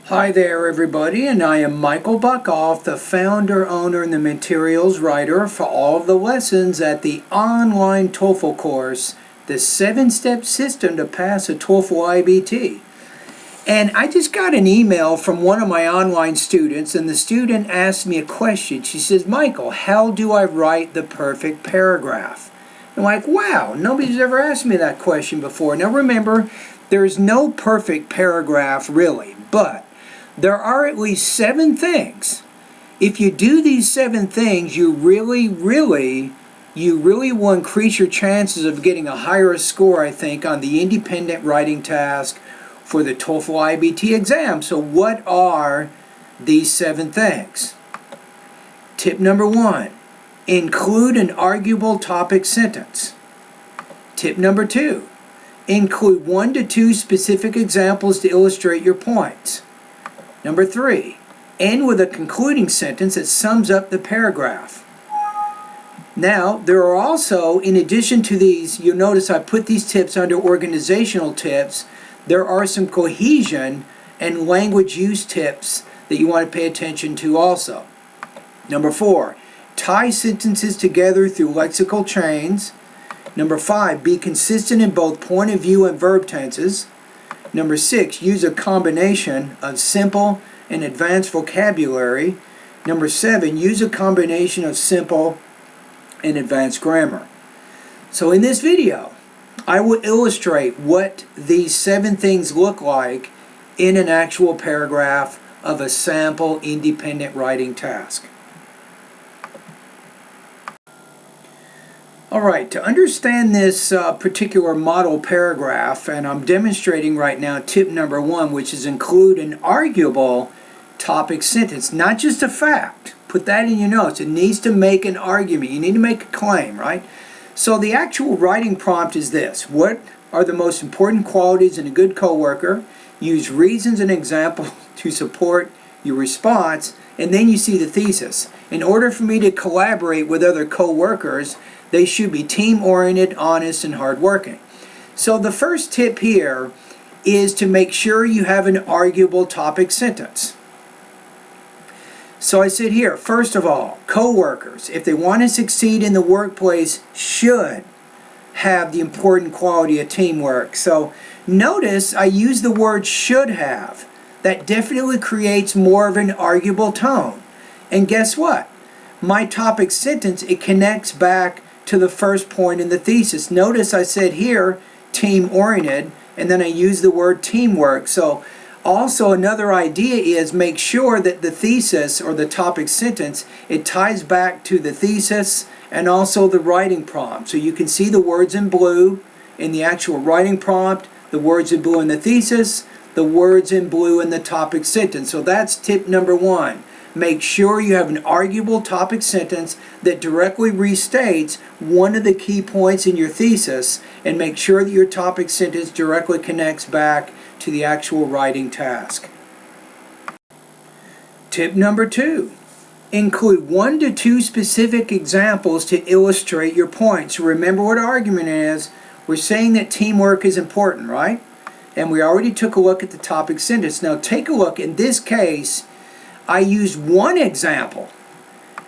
Hi there everybody, and I am Michael Buckoff, the founder, owner, and the materials writer for all of the lessons at the online TOEFL course, the 7-step system to pass a TOEFL IBT. And I just got an email from one of my online students, and the student asked me a question. She says, Michael, how do I write the perfect paragraph? I'm like, wow, nobody's ever asked me that question before. Now remember, there's no perfect paragraph really, but there are at least 7 things. If you do these 7 things, you really will increase your chances of getting a higher score, I think, on the independent writing task for the TOEFL IBT exam. So what are these 7 things? Tip number 1, include an arguable topic sentence. Tip number 2, include 1 to 2 specific examples to illustrate your points. Number 3, end with a concluding sentence that sums up the paragraph. Now, there are also, in addition to these, you'll notice I put these tips under organizational tips. There are some cohesion and language use tips that you want to pay attention to also. Number 4, tie sentences together through lexical chains. Number 5, be consistent in both point of view and verb tenses. Number 6, use a combination of simple and advanced vocabulary. Number 7, use a combination of simple and advanced grammar. So in this video, I will illustrate what these 7 things look like in an actual paragraph of a sample independent writing task. Alright, to understand this particular model paragraph, and I'm demonstrating right now tip number 1, which is include an arguable topic sentence, not just a fact. Put that in your notes. It needs to make an argument. You need to make a claim, right? So the actual writing prompt is this. What are the most important qualities in a good coworker? Use reasons and examples to support your response, and then you see the thesis. In order for me to collaborate with other coworkers, they should be team-oriented, honest, and hardworking. So the first tip here is to make sure you have an arguable topic sentence. So I said here, first of all, coworkers, if they want to succeed in the workplace, should have the important quality of teamwork. So notice I use the word should have. That definitely creates more of an arguable tone. And guess what? My topic sentence, it connects back to the first point in the thesis. Notice I said here, team-oriented, and then I use the word teamwork. So also another idea is make sure that the thesis or the topic sentence, it ties back to the thesis and also the writing prompt. So you can see the words in blue in the actual writing prompt, the words in blue in the thesis, the words in blue in the topic sentence. So that's tip number 1. Make sure you have an arguable topic sentence that directly restates one of the key points in your thesis, and make sure that your topic sentence directly connects back to the actual writing task. Tip number 2. Include 1 to 2 specific examples to illustrate your points. Remember what argument is. We're saying that teamwork is important, right? And we already took a look at the topic sentence. Now take a look. In this case, I used 1 example.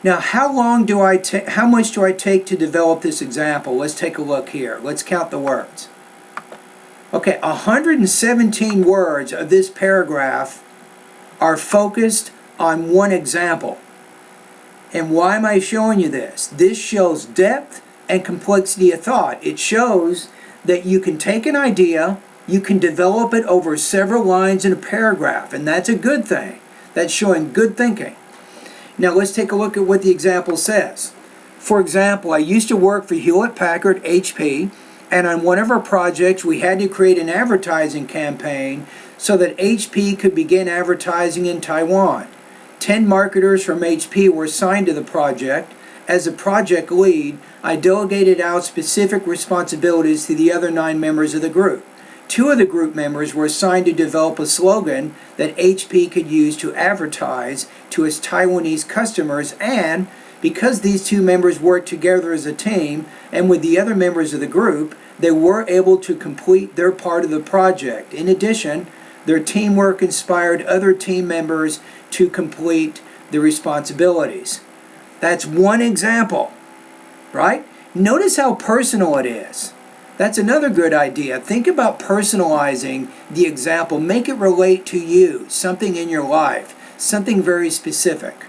Now how much do I take to develop this example? Let's take a look here. Let's count the words. Okay, 117 words of this paragraph are focused on 1 example. And why am I showing you this? This shows depth and complexity of thought. It shows that you can take an idea, you can develop it over several lines in a paragraph, and that's a good thing. That's showing good thinking. Now let's take a look at what the example says. For example, I used to work for Hewlett-Packard, HP, and on one of our projects we had to create an advertising campaign so that HP could begin advertising in Taiwan. 10 marketers from HP were assigned to the project. As a project lead, I delegated out specific responsibilities to the other 9 members of the group. 2 of the group members were assigned to develop a slogan that HP could use to advertise to its Taiwanese customers, and because these 2 members worked together as a team and with the other members of the group, they were able to complete their part of the project. In addition, Their teamwork inspired other team members to complete the responsibilities. That's one example, right? Notice how personal it is. That's another good idea. Think about personalizing the example. Make it relate to you, something in your life, something very specific,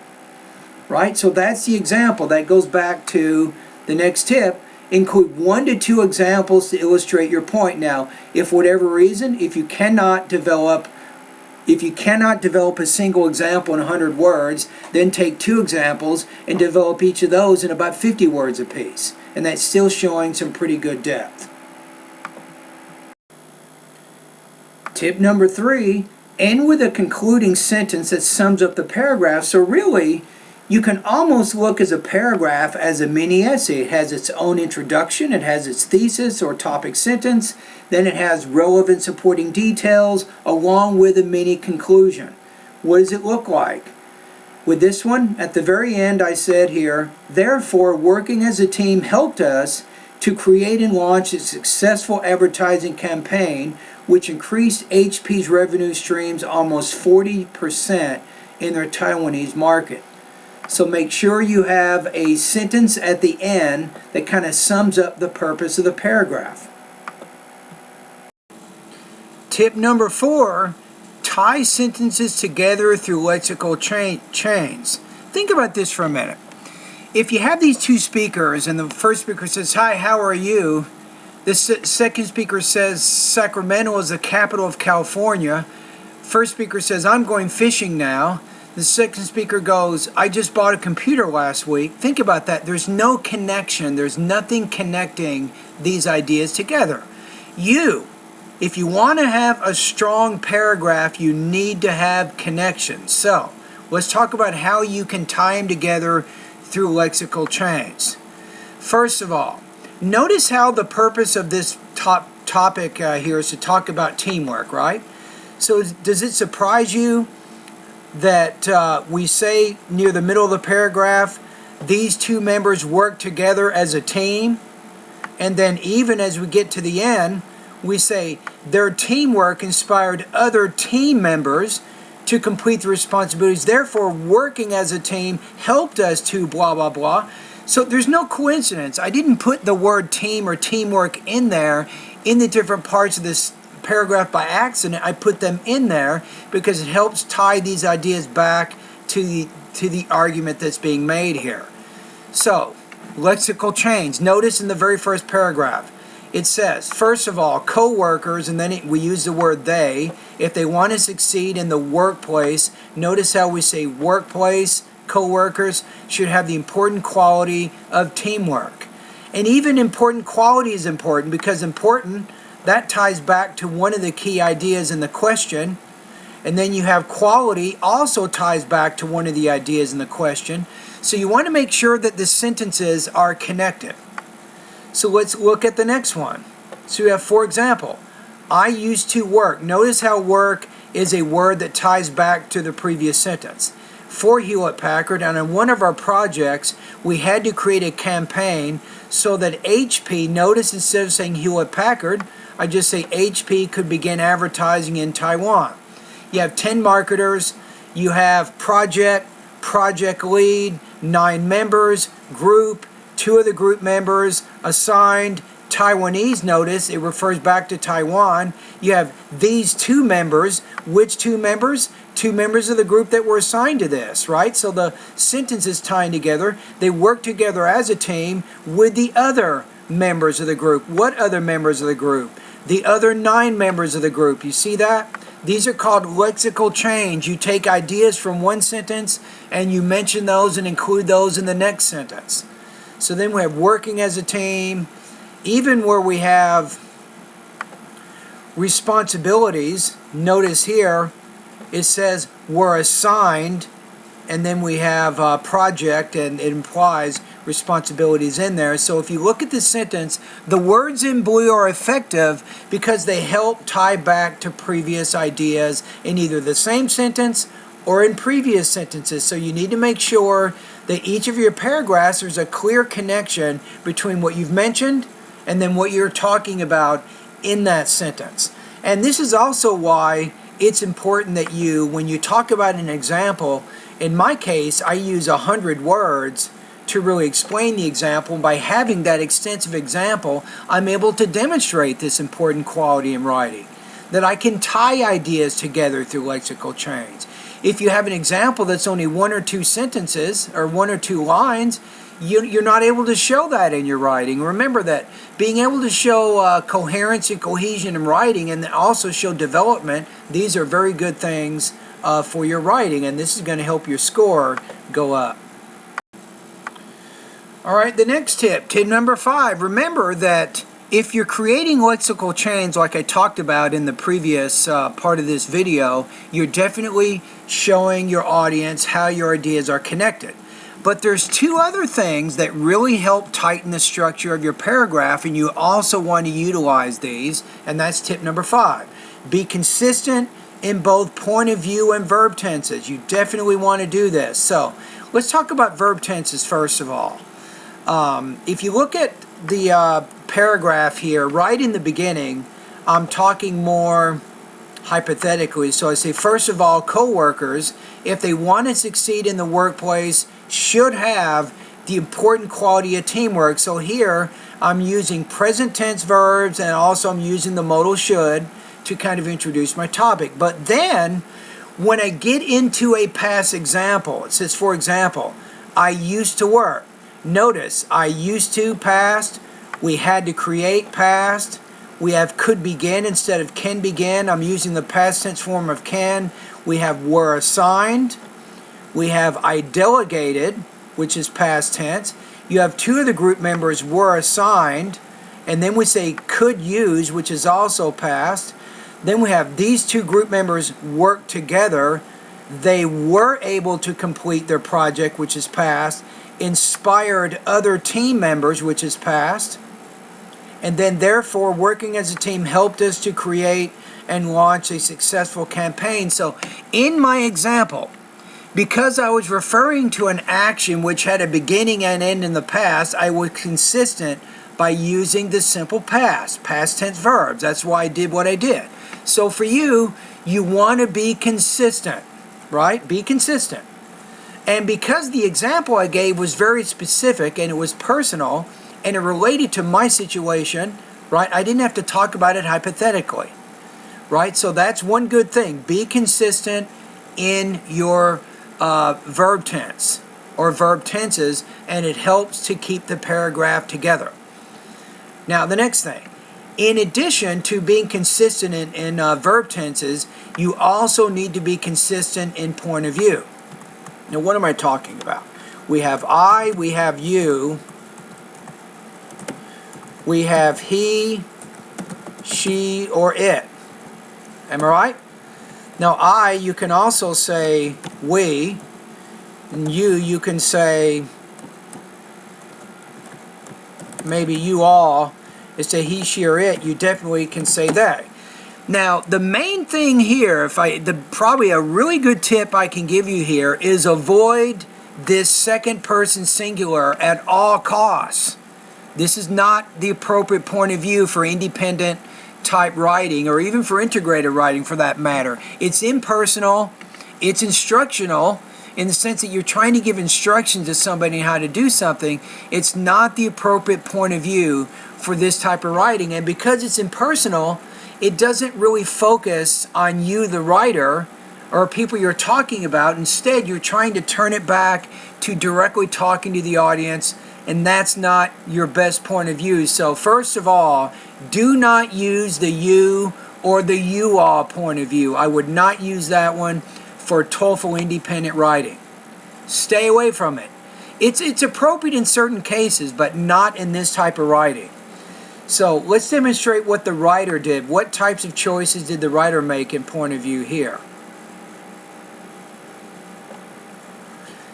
right? So that's the example. That goes back to the next tip. Include 1 to 2 examples to illustrate your point. Now, if for whatever reason, if you cannot develop a single example in 100 words, then take 2 examples and develop each of those in about 50 words apiece. And that's still showing some pretty good depth. Tip number 3, end with a concluding sentence that sums up the paragraph. So really, you can almost look as a paragraph as a mini essay. It has its own introduction, it has its thesis or topic sentence, then it has relevant supporting details along with a mini conclusion. What does it look like? With this one, at the very end I said here, therefore working as a team helped us to create and launch a successful advertising campaign which increased HP's revenue streams almost 40% in their Taiwanese market. So make sure you have a sentence at the end that kind of sums up the purpose of the paragraph. Tip number 4, tie sentences together through lexical chains. Think about this for a minute. If you have these 2 speakers and the first speaker says, "Hi, how are you?" The second speaker says, "Sacramento is the capital of California." First speaker says, "I'm going fishing now." The second speaker goes, "I just bought a computer last week." Think about that. There's no connection. There's nothing connecting these ideas together. If you want to have a strong paragraph, you need to have connections. So let's talk about how you can tie them together through lexical chains. First of all, notice how the purpose of this topic here is to talk about teamwork, right? So does it surprise you that we say near the middle of the paragraph, these 2 members work together as a team? And then even as we get to the end, we say their teamwork inspired other team members to complete the responsibilities. Therefore, working as a team helped us to blah, blah, blah. So there's no coincidence. I didn't put the word team or teamwork in there in the different parts of this paragraph by accident. I put them in there because it helps tie these ideas back to the argument that's being made here. So, lexical chains. Notice in the very first paragraph, it says, first of all, co-workers, and then we use the word they. If they want to succeed in the workplace, notice how we say workplace, co-workers should have the important quality of teamwork. And even important quality is important because important, that ties back to one of the key ideas in the question. And then you have quality also ties back to one of the ideas in the question. So you want to make sure that the sentences are connected. So let's look at the next one. So we have, for example, I used to work. Notice how work is a word that ties back to the previous sentence. For Hewlett-Packard, and on one of our projects, we had to create a campaign so that HP, notice instead of saying Hewlett-Packard, I just say HP could begin advertising in Taiwan. You have 10 marketers, you have project lead, 9 members, group, 2 of the group members assigned Taiwanese. Notice it refers back to Taiwan. You have these 2 members. Which 2 members? 2 members of the group that were assigned to this, right? So the sentence is tying together. They work together as a team with the other members of the group. What other members of the group? The other 9 members of the group. You see that? These are called lexical chains. You take ideas from one sentence and you mention those and include those in the next sentence. So then we have working as a team, even where we have responsibilities. Notice here it says were assigned, and then we have project, and it implies responsibilities in there. So if you look at this sentence, the words in blue are effective because they help tie back to previous ideas in either the same sentence or in previous sentences. So you need to make sure that each of your paragraphs, there's a clear connection between what you've mentioned and then what you're talking about in that sentence. And this is also why it's important that you, when you talk about an example, in my case, I use 100 words to really explain the example. By having that extensive example, I'm able to demonstrate this important quality in writing, that I can tie ideas together through lexical chains. If you have an example that's only 1 or 2 sentences or 1 or 2 lines, you're not able to show that in your writing. Remember that being able to show coherence and cohesion in writing, and also show development, these are very good things for your writing, and this is going to help your score go up. All right, the next tip number 5. Remember that if you're creating lexical chains like I talked about in the previous part of this video, you're definitely showing your audience how your ideas are connected. But there's 2 other things that really help tighten the structure of your paragraph, and you also want to utilize these, and that's tip number 5. Be consistent in both point of view and verb tenses. You definitely want to do this. So let's talk about verb tenses first of all. If you look at the paragraph here, right in the beginning, I'm talking more hypothetically. So I say, first of all, coworkers, if they want to succeed in the workplace, should have the important quality of teamwork. So here I'm using present tense verbs, and also I'm using the modal should to kind of introduce my topic. But then when I get into a past example, it says, for example, I used to work. Notice, I used to past, we had to create past, we have could begin instead of can begin. I'm using the past tense form of can. We have were assigned. We have I delegated, which is past tense. You have 2 of the group members were assigned, and then we say could use, which is also past. Then we have these 2 group members work together. They were able to complete their project, which is past. Inspired other team members, which is past. And then therefore working as a team helped us to create and launch a successful campaign. So in my example, because I was referring to an action which had a beginning and end in the past, I was consistent by using the simple past tense verbs. That's why I did what I did. So for you, you want to be consistent, right? Be consistent. And because the example I gave was very specific and it was personal and it related to my situation, right? I didn't have to talk about it hypothetically, right? So that's one good thing. Be consistent in your verb tense or verb tenses, and it helps to keep the paragraph together. Now the next thing, in addition to being consistent in verb tenses, you also need to be consistent in point of view. Now what am I talking about? We have I, we have you, we have he, she, or it. Am I right? Now I, you can also say we, and you can say maybe you all. Is say he, she, or it. You definitely can say that. Now the main thing here, probably a really good tip I can give you here is avoid this second person singular at all costs. This is not the appropriate point of view for independent type writing, or even for integrated writing for that matter. It's impersonal, it's instructional in the sense that you're trying to give instructions to somebody on how to do something. It's not the appropriate point of view for this type of writing, and because it's impersonal, it doesn't really focus on you, the writer, or people you're talking about. Instead, you're trying to turn it back to directly talking to the audience, and that's not your best point of view. So first of all, do not use the you or the you all point of view. I would not use that one for TOEFL independent writing. Stay away from it. It's appropriate in certain cases, but not in this type of writing. So let's demonstrate what the writer did. What types of choices did the writer make in point of view here?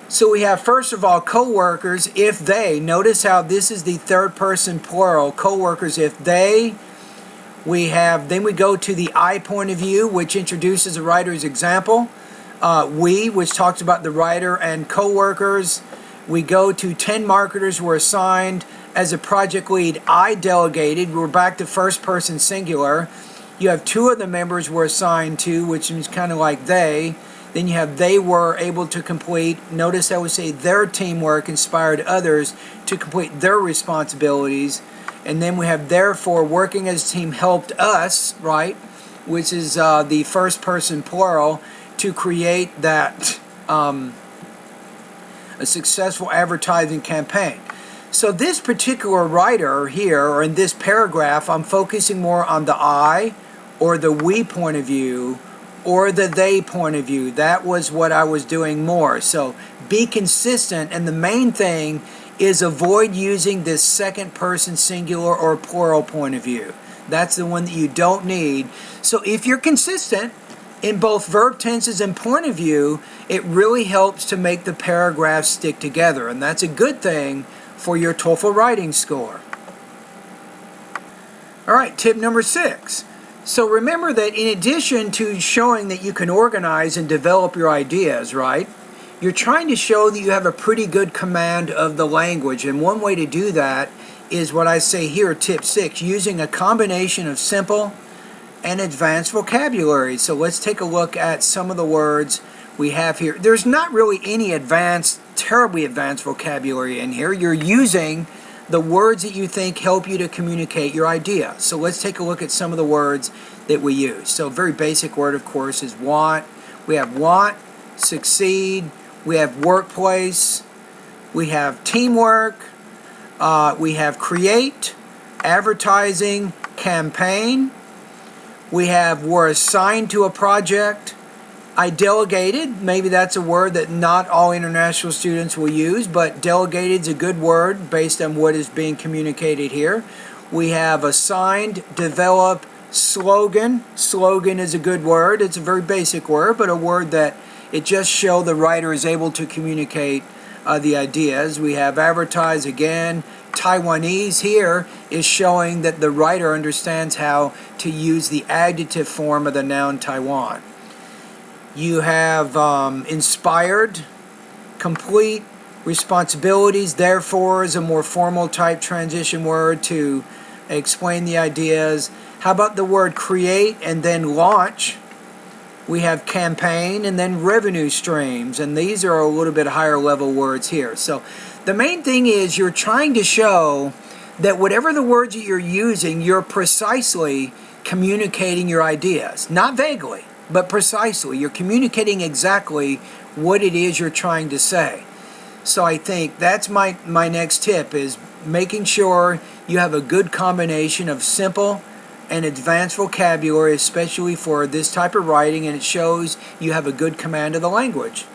So we have, first of all, co-workers, if they. Notice how this is the third person plural. Co-workers, if they. Then we go to the I point of view, which introduces the writer's example. We, which talks about the writer and co-workers. We go to 10 marketers were assigned. As a project lead, I delegated. We're back to first person singular. You have two of the members were assigned to, which is kind of like they. Then you have they were able to complete. Notice I would say their teamwork inspired others to complete their responsibilities. And then we have therefore working as a team helped us, right? Which is the first person plural, to create that a successful advertising campaign. So this particular writer here, or in this paragraph, I'm focusing more on the I or the we point of view or the they point of view. That was what I was doing more. So be consistent, and the main thing is avoid using this second person singular or plural point of view. That's the one that you don't need. So if you're consistent in both verb tenses and point of view, it really helps to make the paragraphs stick together, and that's a good thing for your TOEFL writing score. All right, tip number 6. So remember that in addition to showing that you can organize and develop your ideas, right, you're trying to show that you have a pretty good command of the language, and one way to do that is what I say here, tip 6, using a combination of simple and advanced vocabulary. So let's take a look at some of the words we have here. There's not really any terribly advanced vocabulary in here. You're using the words that you think help you to communicate your idea. So let's take a look at some of the words that we use. So a very basic word, of course, is want. We have want, succeed, we have workplace, we have teamwork, we have create, advertising, campaign. We have were assigned to a project. I delegated. Maybe that's a word that not all international students will use, but delegated is a good word based on what is being communicated here. We have assigned, develop, slogan. Slogan is a good word. It's a very basic word, but a word that it just shows the writer is able to communicate the ideas. We have advertise again. Taiwanese here is showing that the writer understands how to use the adjective form of the noun Taiwan. You have inspired, complete, responsibilities, therefore is a more formal type transition word to explain the ideas. How about the word create and then launch? We have campaign and then revenue streams, and these are a little bit higher level words here. So the main thing is you're trying to show that whatever the words that you're using, you're precisely communicating your ideas. Not vaguely, but precisely. You're communicating exactly what it is you're trying to say. So I think that's my next tip, is making sure you have a good combination of simple and advanced vocabulary, especially for this type of writing, and it shows you have a good command of the language.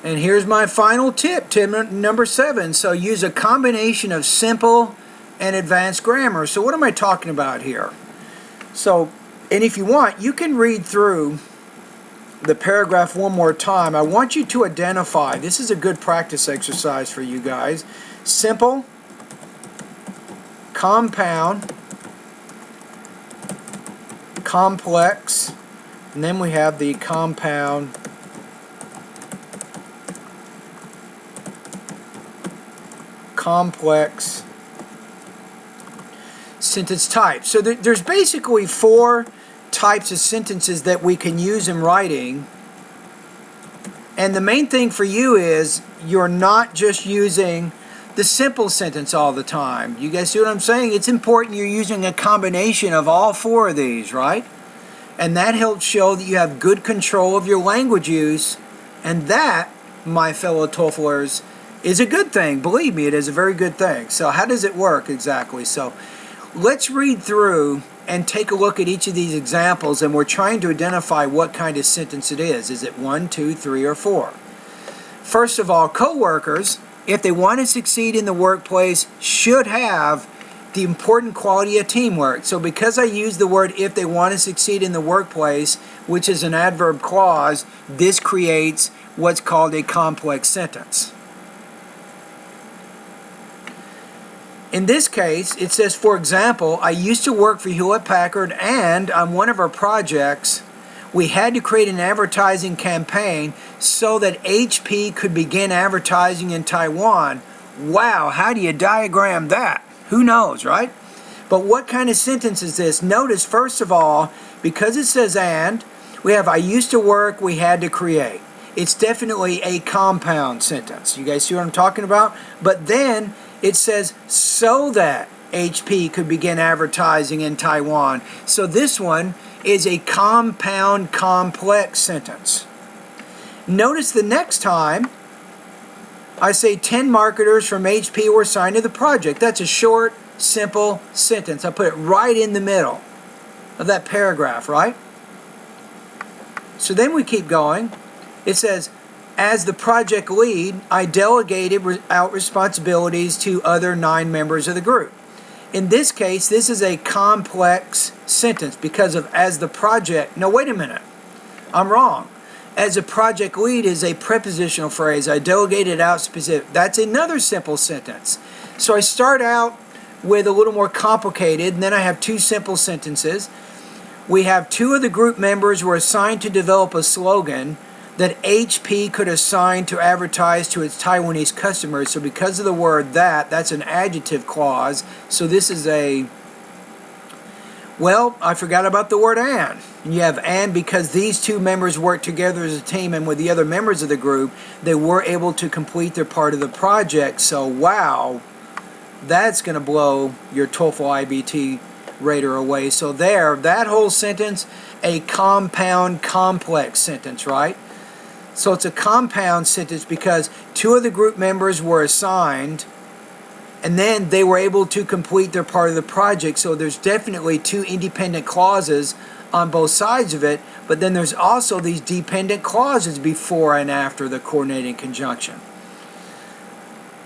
And here's my final tip, tip number 7. So use a combination of simple and advanced grammar. So what am I talking about here? So, and if you want, you can read through the paragraph one more time. I want you to identify, this is a good practice exercise for you guys, simple, compound, complex, and then we have the compound, complex sentence type. So there's basically 4 types of sentences that we can use in writing, and the main thing for you is you're not just using the simple sentence all the time. You guys see what I'm saying? It's important you're using a combination of all 4 of these, right? And that helps show that you have good control of your language use, and that, my fellow TOEFLers, is a good thing. Believe me, it is a very good thing. So how does it work exactly? So let's read through and take a look at each of these examples, and we're trying to identify what kind of sentence it is. Is it 1, 2, 3, or 4? First of all, co-workers, if they want to succeed in the workplace, should have the important quality of teamwork. So because I use the word if they want to succeed in the workplace, which is an adverb clause, this creates what's called a complex sentence. In this case, it says, for example, I used to work for Hewlett-Packard, and on one of our projects, we had to create an advertising campaign so that HP could begin advertising in Taiwan. Wow, how do you diagram that? Who knows, right? But what kind of sentence is this? Notice, first of all, because it says and, we have I used to work, we had to create. It's definitely a compound sentence. You guys see what I'm talking about? But then it says so that HP could begin advertising in Taiwan. So this one is a compound complex sentence. Notice the next time I say 10 marketers from HP were assigned to the project. That's a short, simple sentence. I put it right in the middle of that paragraph, right? So then we keep going. It says, as the project lead, I delegated out responsibilities to other 9 members of the group. In this case, this is a complex sentence because of as the project. No, wait a minute. I'm wrong. As a project lead is a prepositional phrase. I delegated out specific. That's another simple sentence. So I start out with a little more complicated, and then I have 2 simple sentences. We have 2 of the group members were assigned to develop a slogan that HP could assign to advertise to its Taiwanese customers. So because of the word that's an adjective clause. So this is a, well, I forgot about the word and. You have and because these 2 members worked together as a team and with the other members of the group, they were able to complete their part of the project. So wow, that's going to blow your TOEFL IBT rater away. So there, that whole sentence, a compound complex sentence, right? So it's a compound sentence because 2 of the group members were assigned and then they were able to complete their part of the project. So there's definitely 2 independent clauses on both sides of it, but then there's also these dependent clauses before and after the coordinating conjunction.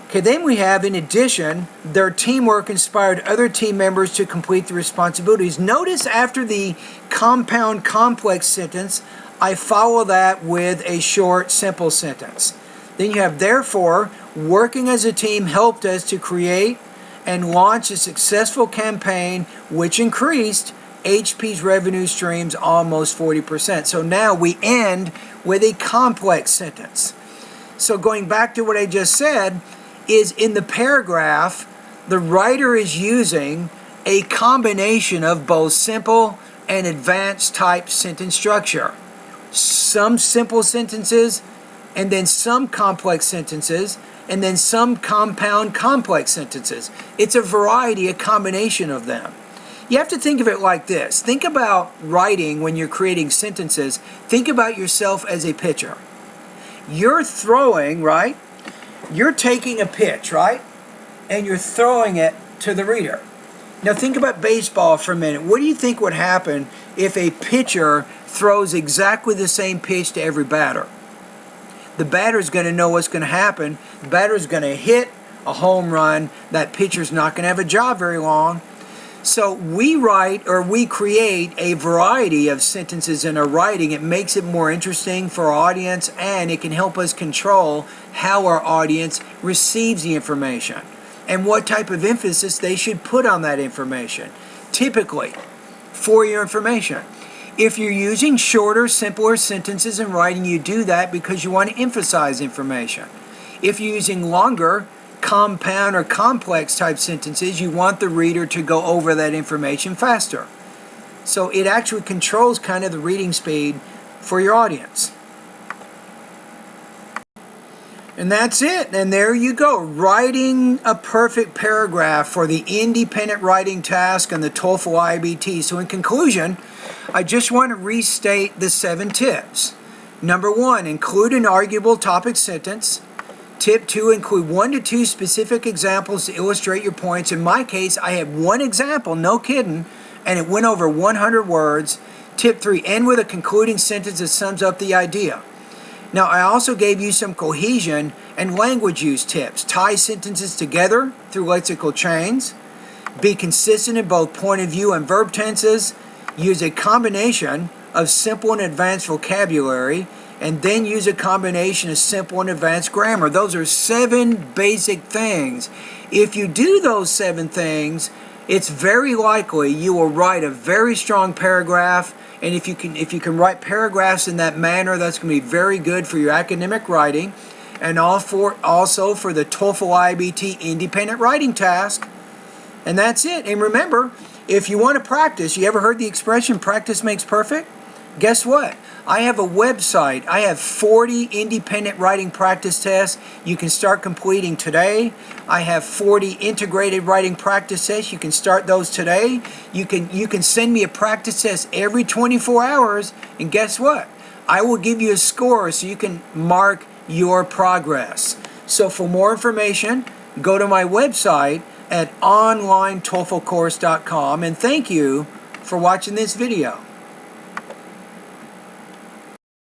Okay, then we have, in addition, their teamwork inspired other team members to complete the responsibilities. Notice after the compound complex sentence, I follow that with a short, simple sentence. Then you have, therefore, working as a team helped us to create and launch a successful campaign which increased HP's revenue streams almost 40%. So now we end with a complex sentence. So going back to what I just said, is in the paragraph, the writer is using a combination of both simple and advanced type sentence structure. Some simple sentences, and then some complex sentences, and then some compound complex sentences. It's a variety, a combination of them. You have to think of it like this. Think about writing when you're creating sentences. Think about yourself as a pitcher. You're throwing, right? You're taking a pitch, right? And you're throwing it to the reader. Now think about baseball for a minute. What do you think would happen if a pitcher throws exactly the same pitch to every batter? The batter's going to know what's going to happen. The batter's going to hit a home run. That pitcher's not going to have a job very long. So we write or we create a variety of sentences in our writing. It makes it more interesting for our audience, and it can help us control how our audience receives the information and what type of emphasis they should put on that information. Typically, for your information, if you're using shorter, simpler sentences in writing, you do that because you want to emphasize information. If you're using longer, compound or complex type sentences, you want the reader to go over that information faster. So it actually controls kind of the reading speed for your audience. And that's it. And there you go. Writing a perfect paragraph for the independent writing task on the TOEFL IBT. So in conclusion, I just want to restate the 7 tips. Number 1, include an arguable topic sentence. Tip 2, include 1 to 2 specific examples to illustrate your points. In my case, I have 1 example, no kidding, and it went over 100 words. Tip 3, end with a concluding sentence that sums up the idea. Now, I also gave you some cohesion and language use tips. Tie sentences together through lexical chains. Be consistent in both point of view and verb tenses. Use a combination of simple and advanced vocabulary, and then use a combination of simple and advanced grammar. Those are 7 basic things. If you do those 7 things, it's very likely you will write a very strong paragraph. And if you can write paragraphs in that manner, that's going to be very good for your academic writing, and also for the TOEFL IBT independent writing task. And that's it. And remember, if you want to practice, you ever heard the expression practice makes perfect? Guess what? I have a website. I have 40 independent writing practice tests you can start completing today. I have 40 integrated writing practice tests. You can start those today. You can send me a practice test every 24 hours, and guess what? I will give you a score so you can mark your progress. So for more information, go to my website at onlinetoeflcourse.com, and thank you for watching this video.